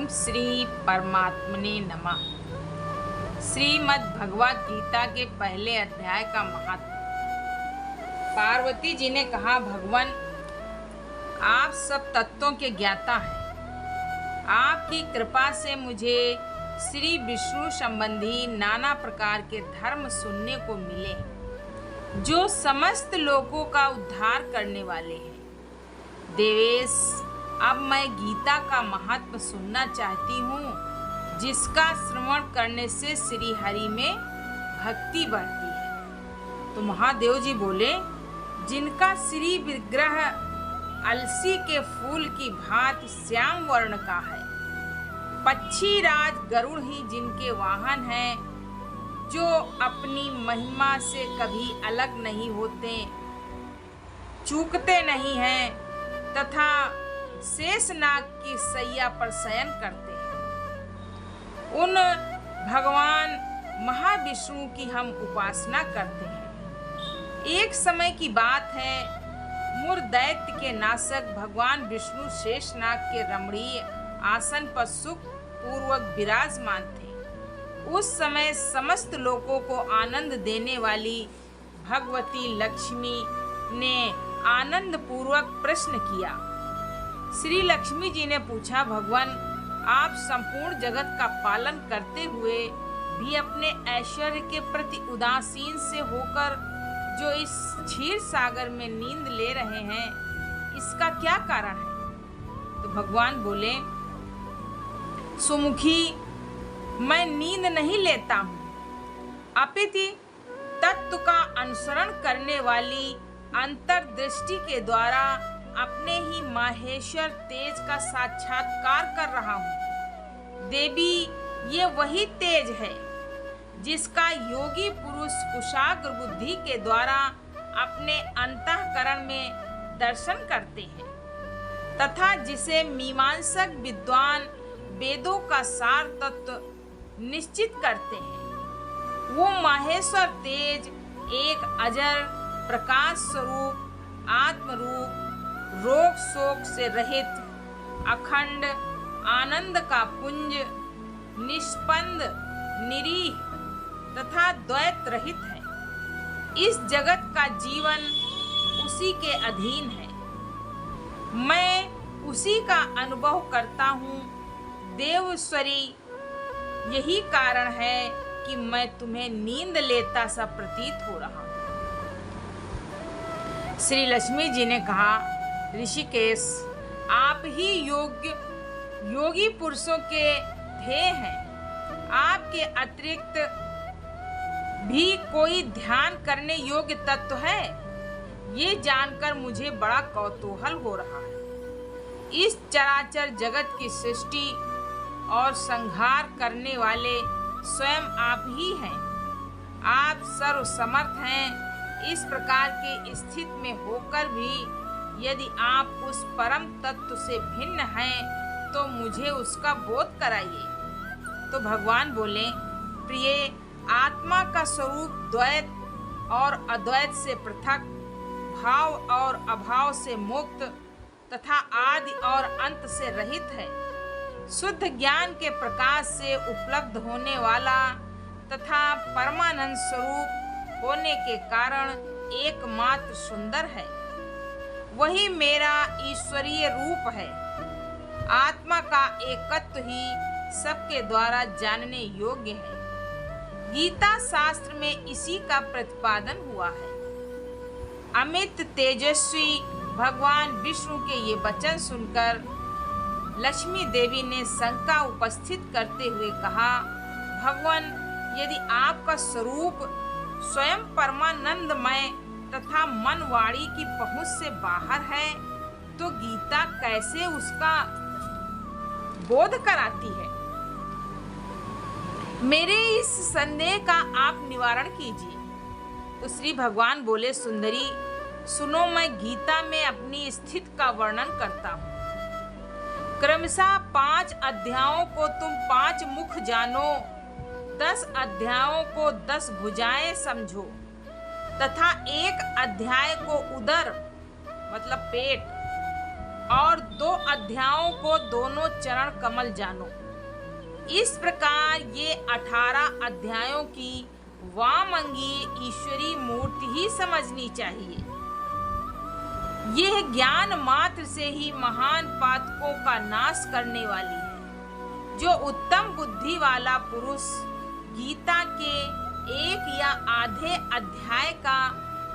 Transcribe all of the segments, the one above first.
ओम श्री परमात्मने नमः। श्रीमद् भगवद गीता के पहले अध्याय का महत्व। पार्वती जी ने कहा, भगवान आप सब तत्वों के ज्ञाता हैं। आपकी कृपा से मुझे श्री विष्णु संबंधी नाना प्रकार के धर्म सुनने को मिले जो समस्त लोगों का उद्धार करने वाले हैं। देवेश, अब मैं गीता का महत्व सुनना चाहती हूँ, जिसका श्रवण करने से श्री हरि में भक्ति बढ़ती है। तो महादेव जी बोले, जिनका श्री विग्रह अलसी के फूल की भांति श्याम वर्ण का है, पक्षी राज गरुड़ ही जिनके वाहन हैं, जो अपनी महिमा से कभी अलग नहीं होते, चूकते नहीं हैं तथा शेषनाग की सैया पर शयन करते हैं। उन भगवान महाविष्णु की हम उपासना करते हैं। एक समय की बात है, मूर दैत्य के नाशक भगवान विष्णु शेषनाग के रमणीय आसन पर सुख पूर्वक विराजमान थे। उस समय समस्त लोगों को आनंद देने वाली भगवती लक्ष्मी ने आनंद पूर्वक प्रश्न किया। श्री लक्ष्मी जी ने पूछा, भगवान आप संपूर्ण जगत का पालन करते हुए भी अपने ऐश्वर्य के प्रति उदासीन से होकर जो इस क्षीर सागर में नींद ले रहे हैं, इसका क्या कारण है? तो भगवान बोले, सुमुखी, मैं नींद नहीं लेता हूँ, अपितु तत्व का अनुसरण करने वाली अंतर्दृष्टि के द्वारा अपने ही माहेश्वर तेज का साक्षात्कार कर रहा हूँ। देवी, ये वही तेज है जिसका योगी पुरुष कुशाग्र बुद्धि के द्वारा अपने अंतःकरण में दर्शन करते हैं तथा जिसे मीमांसक विद्वान वेदों का सार तत्व निश्चित करते हैं। वो माहेश्वर तेज एक अजर प्रकाश स्वरूप आत्मरूप, रोग शोक से रहित अखंड आनंद का पुंज, निष्पंद निरीह तथा द्वैत रहित है। इस जगत का जीवन उसी के अधीन है। मैं उसी का अनुभव करता हूँ। देवेश्वरी, यही कारण है कि मैं तुम्हें नींद लेता सा प्रतीत हो रहा हूँ। श्री लक्ष्मी जी ने कहा, ऋषिकेश, आप ही योगी पुरुषों के ध्येय हैं। आपके अतिरिक्त भी कोई ध्यान करने योग्य तत्व है? ये जानकर मुझे बड़ा कौतूहल हो रहा है। इस चराचर जगत की सृष्टि और संहार करने वाले स्वयं आप ही हैं। आप सर्वसमर्थ हैं। इस प्रकार की स्थिति में होकर भी यदि आप उस परम तत्व से भिन्न हैं, तो मुझे उसका बोध कराइए। तो भगवान बोले, प्रिय, आत्मा का स्वरूप द्वैत और अद्वैत से पृथक, भाव और अभाव से मुक्त तथा आदि और अंत से रहित है। शुद्ध ज्ञान के प्रकाश से उपलब्ध होने वाला तथा परमानंद स्वरूप होने के कारण एकमात्र सुंदर है। वही मेरा ईश्वरीय रूप है। आत्मा का एकत्व ही सबके द्वारा जानने योग्य है। गीता शास्त्र में इसी का प्रतिपादन हुआ है। अमित तेजस्वी भगवान विष्णु के ये वचन सुनकर लक्ष्मी देवी ने शंका उपस्थित करते हुए कहा, भगवान, यदि आपका स्वरूप स्वयं परमानंदमय तथा मन वाणी की पहुंच से बाहर है, तो गीता कैसे उसका बोध कराती है? मेरे इस संदेह का आप निवारण कीजिए। तो श्री भगवान बोले, सुंदरी, सुनो, मैं गीता में अपनी स्थिति का वर्णन करता हूँ। क्रमशः 5 अध्यायों को तुम 5 मुख जानो, 10 अध्यायों को 10 भुजाएं समझो तथा एक अध्याय को उदर मतलब पेट और 2 अध्यायों को दोनों चरण कमल जानो। इस प्रकार ये 18 अध्यायों की वामंगी ईश्वरी मूर्ति ही समझनी चाहिए। यह ज्ञान मात्र से ही महान पातकों का नाश करने वाली है। जो उत्तम बुद्धि वाला पुरुष गीता के 1 या आधे अध्याय का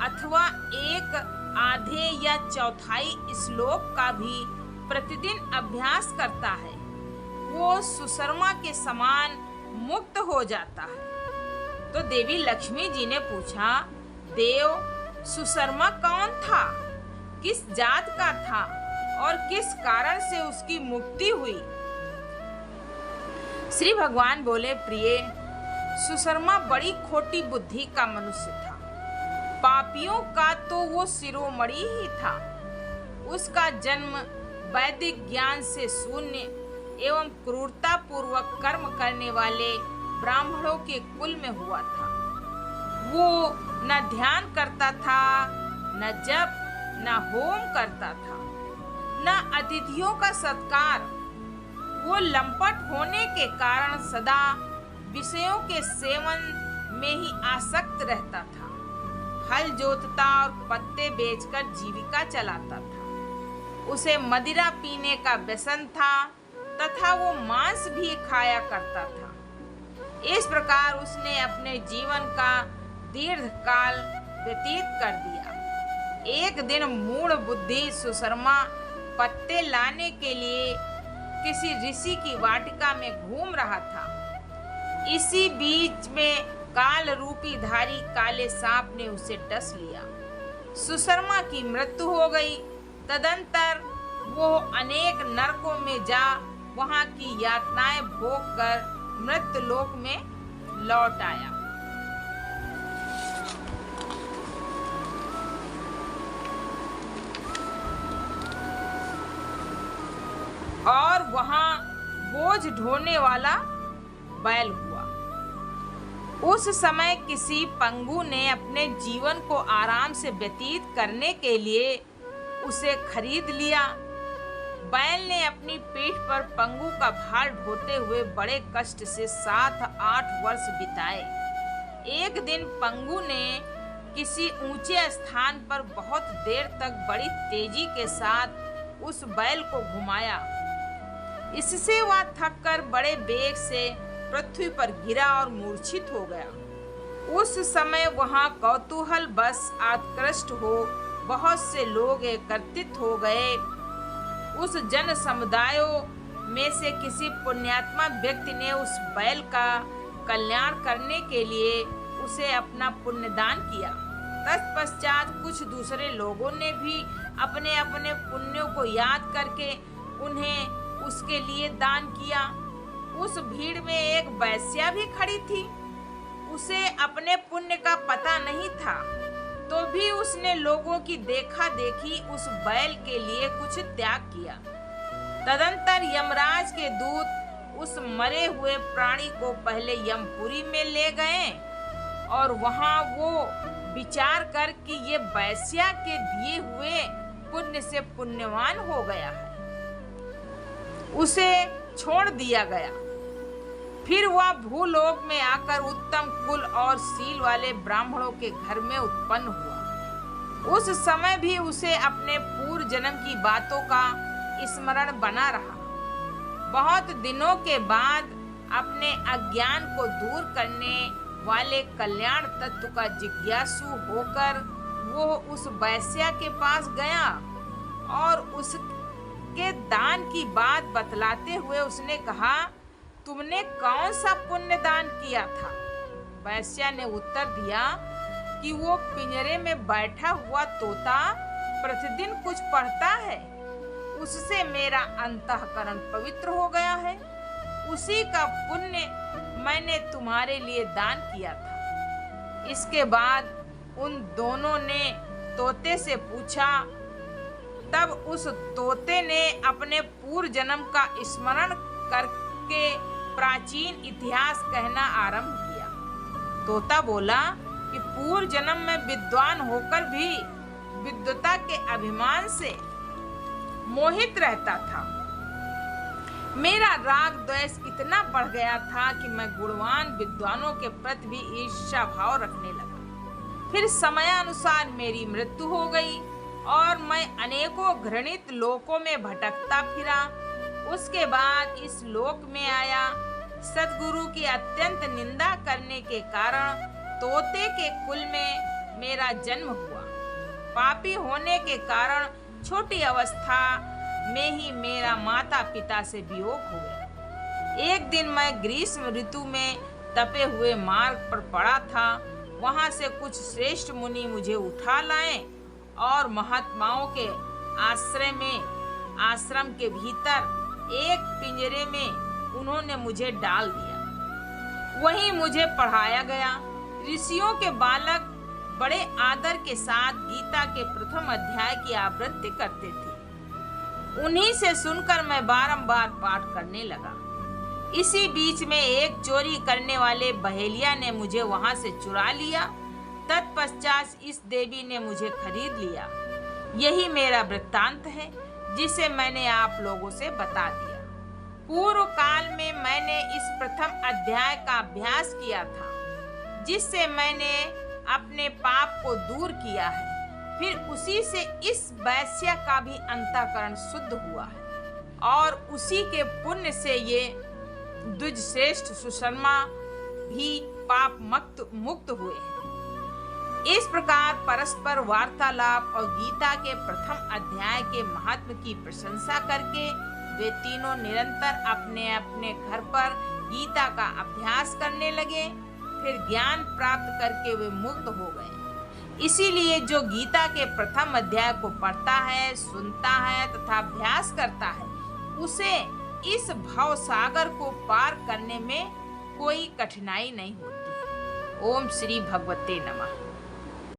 अथवा 1 आधे या चौथाई श्लोक का भी प्रतिदिन अभ्यास करता है, वो सुशर्मा के समान मुक्त हो जाता है। तो देवी लक्ष्मी जी ने पूछा, देव, सुशर्मा कौन था, किस जात का था और किस कारण से उसकी मुक्ति हुई? श्री भगवान बोले, प्रिय, सुशर्मा बड़ी खोटी बुद्धि का मनुष्य था। पापियों का तो वो शिरोमणि ही था। उसका जन्म वैदिक ज्ञान से शून्य एवं क्रूरता पूर्वक कर्म करने वाले ब्राह्मणों के कुल में हुआ था। वो न ध्यान करता था, न जप, न होम करता था, न अतिथियों का सत्कार। वो लंपट होने के कारण सदा विषयों के सेवन में ही आसक्त रहता था। हल जोतता और पत्ते बेचकर जीविका चलाता था। उसे मदिरा पीने का व्यसन था तथा वो मांस भी खाया करता था। इस प्रकार उसने अपने जीवन का दीर्घ काल व्यतीत कर दिया। एक दिन मूढ़ बुद्धि सुशर्मा पत्ते लाने के लिए किसी ऋषि की वाटिका में घूम रहा था। इसी बीच में काल रूपी धारी काले सांप ने उसे डस लिया। सुशर्मा की मृत्यु हो गई। तदंतर वो अनेक नरकों में जा वहां की यातनाएं भोग कर मृत्यु लोक में लौट आया। और वहां बोझ ढोने वाला बैल हुआ। उस समय किसी पंगु ने अपने जीवन को आराम से व्यतीत करने के लिए उसे खरीद लिया। बैल ने अपनी पीठ पर पंगु का भार ढोते हुए बड़े कष्ट से 7-8 वर्ष बिताए। एक दिन पंगु ने किसी ऊंचे स्थान पर बहुत देर तक बड़ी तेजी के साथ उस बैल को घुमाया। इससे वह थककर बड़े वेग से पृथ्वी पर गिरा और मूर्छित हो गया। उस समय वहां कौतूहल बस आकृष्ट हो बहुत से लोग एकत्रित हो गए। उस जन समुदायों में से किसी पुण्यात्मा व्यक्ति ने उस बैल का कल्याण करने के लिए उसे अपना पुण्यदान किया। तत्पश्चात कुछ दूसरे लोगों ने भी अपने अपने पुण्यों को याद करके उन्हें उसके लिए दान किया। उस भीड़ में एक वैश्या भी खड़ी थी। उसे अपने पुण्य का पता नहीं था, तो भी उसने लोगों की देखा देखी उस बैल के लिए कुछ त्याग किया। तदंतर यमराज के दूत उस मरे हुए प्राणी को पहले यमपुरी में ले गए और वहां वो विचार कर कि ये वैश्या के दिए हुए पुण्य से पुण्यवान हो गया है, उसे छोड़ दिया गया। फिर वह भूलोक में आकर उत्तम कुल और शील वाले ब्राह्मणों के घर में उत्पन्न हुआ। उस समय भी उसे अपने पूर्व जन्म की बातों का स्मरण बना रहा। बहुत दिनों के बाद अपने अज्ञान को दूर करने वाले कल्याण तत्व का जिज्ञासु होकर वो उस वैश्या के पास गया और उसके दान की बात बतलाते हुए उसने कहा, तुमने कौन सा पुण्य दान किया था? वैश्या ने उत्तर दिया कि वो पिंजरे में बैठा हुआ तोता प्रतिदिन कुछ पढ़ता है, उससे मेरा अंतःकरण पवित्र हो गया है। उसी का पुण्य मैंने तुम्हारे लिए दान किया था। इसके बाद उन दोनों ने तोते से पूछा। तब उस तोते ने अपने पूर्व जन्म का स्मरण करके प्राचीन इतिहास कहना आरंभ किया। तोता बोला कि पूर्व जन्म में विद्वान होकर भी विद्वता के अभिमान से मोहित रहता था। मेरा राग द्वेष इतना बढ़ गया था कि मैं गुणवान विद्वानों के प्रति भी ईर्ष्या भाव रखने लगा। फिर समयानुसार मेरी मृत्यु हो गई और मैं अनेकों घृणित लोकों में भटकता फिरा। उसके बाद इस लोक में आया। सद्गुरु की अत्यंत निंदा करने के कारण तोते के कुल में मेरा जन्म हुआ। पापी होने के कारण छोटी अवस्था में ही मेरा माता पिता से वियोग हो गया। एक दिन मैं ग्रीष्म ऋतु में तपे हुए मार्ग पर पड़ा था। वहां से कुछ श्रेष्ठ मुनि मुझे उठा लाए और महात्माओं के आश्रम के भीतर एक पिंजरे में उन्होंने मुझे डाल दिया। वहीं मुझे पढ़ाया गया। ऋषियों के बालक बड़े आदर के साथ गीता के प्रथम अध्याय की आवृत्ति करते थे। उन्हीं से सुनकर मैं बारंबार पाठ करने लगा। इसी बीच में एक चोरी करने वाले बहेलिया ने मुझे वहां से चुरा लिया। तत्पश्चात इस देवी ने मुझे खरीद लिया। यही मेरा वृत्तांत है जिसे मैंने आप लोगों से बता दिया। पूर्व काल में मैंने इस प्रथम अध्याय का अभ्यास किया था, जिससे मैंने अपने पाप को दूर किया है। फिर उसी से इस वैश्य का भी अंतःकरण शुद्ध हुआ है और उसी के पुण्य से ये द्विजश्रेष्ठ सुशर्मा भी पाप मुक्त हुए हैं। इस प्रकार परस्पर वार्तालाप और गीता के प्रथम अध्याय के महत्व की प्रशंसा करके वे तीनों निरंतर अपने अपने घर पर गीता का अभ्यास करने लगे। फिर ज्ञान प्राप्त करके वे मुक्त हो गए। इसीलिए जो गीता के प्रथम अध्याय को पढ़ता है, सुनता है तथा अभ्यास करता है, उसे इस भव सागर को पार करने में कोई कठिनाई नहीं होती। ओम श्री भगवते नमः।